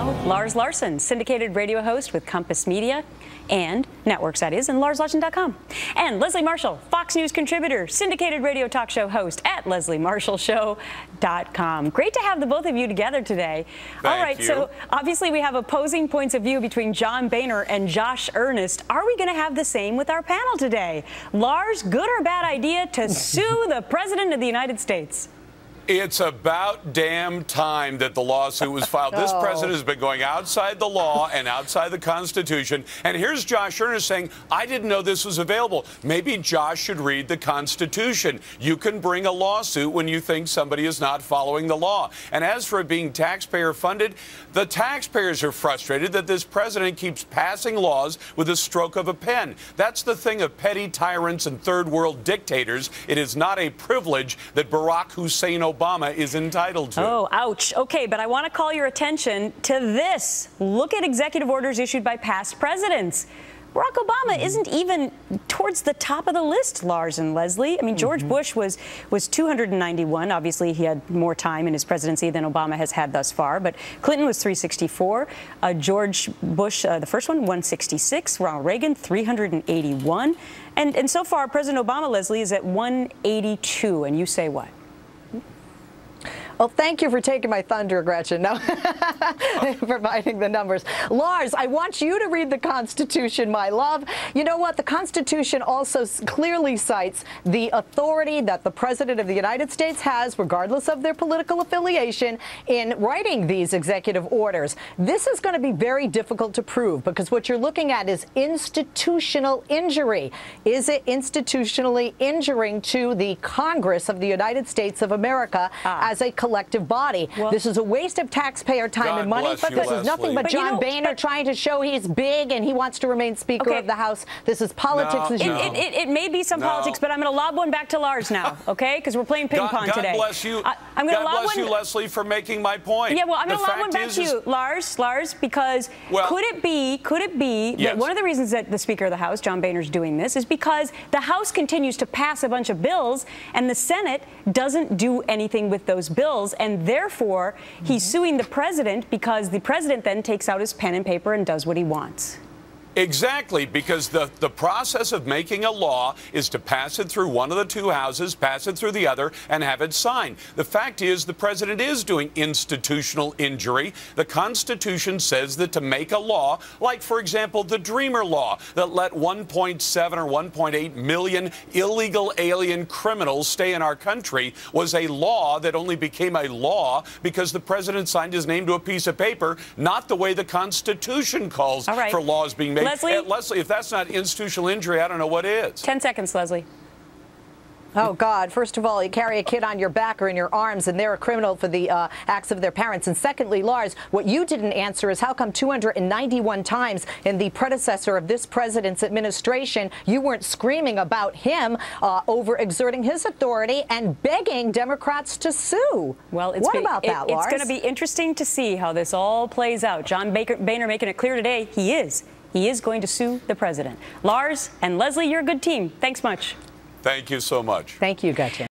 now, Lars Larson, syndicated radio host with Compass Media and networks, that is, and LarsLarson.com. And Leslie Marshall, Fox News contributor, syndicated radio talk show host at LeslieMarshallShow.com. Great to have the both of you together today. All right, so obviously we have opposing points of view between John Boehner and Josh Earnest. Are we going to have the same with our panel today? Lars, good or bad idea to sue the President of the United States? It's about damn time that the lawsuit was filed. This president has been going outside the law and outside the Constitution. And here's Josh Earnest saying, I didn't know this was available. Maybe Josh should read the Constitution. You can bring a lawsuit when you think somebody is not following the law. And as for it being taxpayer funded, the taxpayers are frustrated that this president keeps passing laws with a stroke of a pen. That's the thing of petty tyrants and third world dictators. It is not a privilege that Barack Hussein Obama is entitled to. Oh, ouch. Okay, but I want to call your attention to this. Look at executive orders issued by past presidents. Barack Obama isn't even towards the top of the list, Lars and Leslie. I mean, George Bush was 291. Obviously, he had more time in his presidency than Obama has had thus far. But Clinton was 364. George Bush, the first one, 166. Ronald Reagan, 381. And so far, President Obama, Leslie, is at 182. And you say what? Well, thank you for taking my thunder, Gretchen. No, providing the numbers. Lars, I want you to read the Constitution, my love. You know what? The Constitution also clearly cites the authority that the President of the United States has, regardless of their political affiliation, in writing these executive orders. This is going to be very difficult to prove because what you're looking at is institutional injury. Is it institutionally injuring to the Congress of the United States of America as a collective body? Well, this is a waste of taxpayer time and money. But this is nothing but John Boehner trying to show he's big and he wants to remain Speaker of the House. This is politics as usual. It may be some politics, but I'm going to lob one back to Lars now, okay? Because we're playing ping pong today. God bless you. God bless you, Leslie, for making my point. Yeah, well, I'm going to lob one back to you, Lars, because could it be that one of the reasons that the Speaker of the House, John Boehner, is doing this is because the House continues to pass a bunch of bills and the Senate doesn't do anything with those bills. And therefore, he's suing the president because the president then takes out his pen and paper and does what he wants. Exactly, because the process of making a law is to pass it through one of the two houses, pass it through the other, and have it signed. The fact is the president is doing institutional injury. The Constitution says that to make a law, like, for example, the Dreamer Law, that let 1.7 or 1.8 million illegal alien criminals stay in our country, was a law that only became a law because the president signed his name to a piece of paper, not the way the Constitution calls for laws being made. Leslie, if that's not institutional injury, I don't know what is. 10 seconds, Leslie. Oh, God. First of all, you carry a kid on your back or in your arms, and they're a criminal for the acts of their parents. And secondly, Lars, what you didn't answer is how come 291 times in the predecessor of this president's administration, you weren't screaming about him overexerting his authority and begging Democrats to sue? Well, what about that, Lars? It's going to be interesting to see how this all plays out. John Boehner making it clear today he is going to sue the president. Lars and Leslie, you're a good team. Thanks much. Thank you so much. Thank you, Gretchen.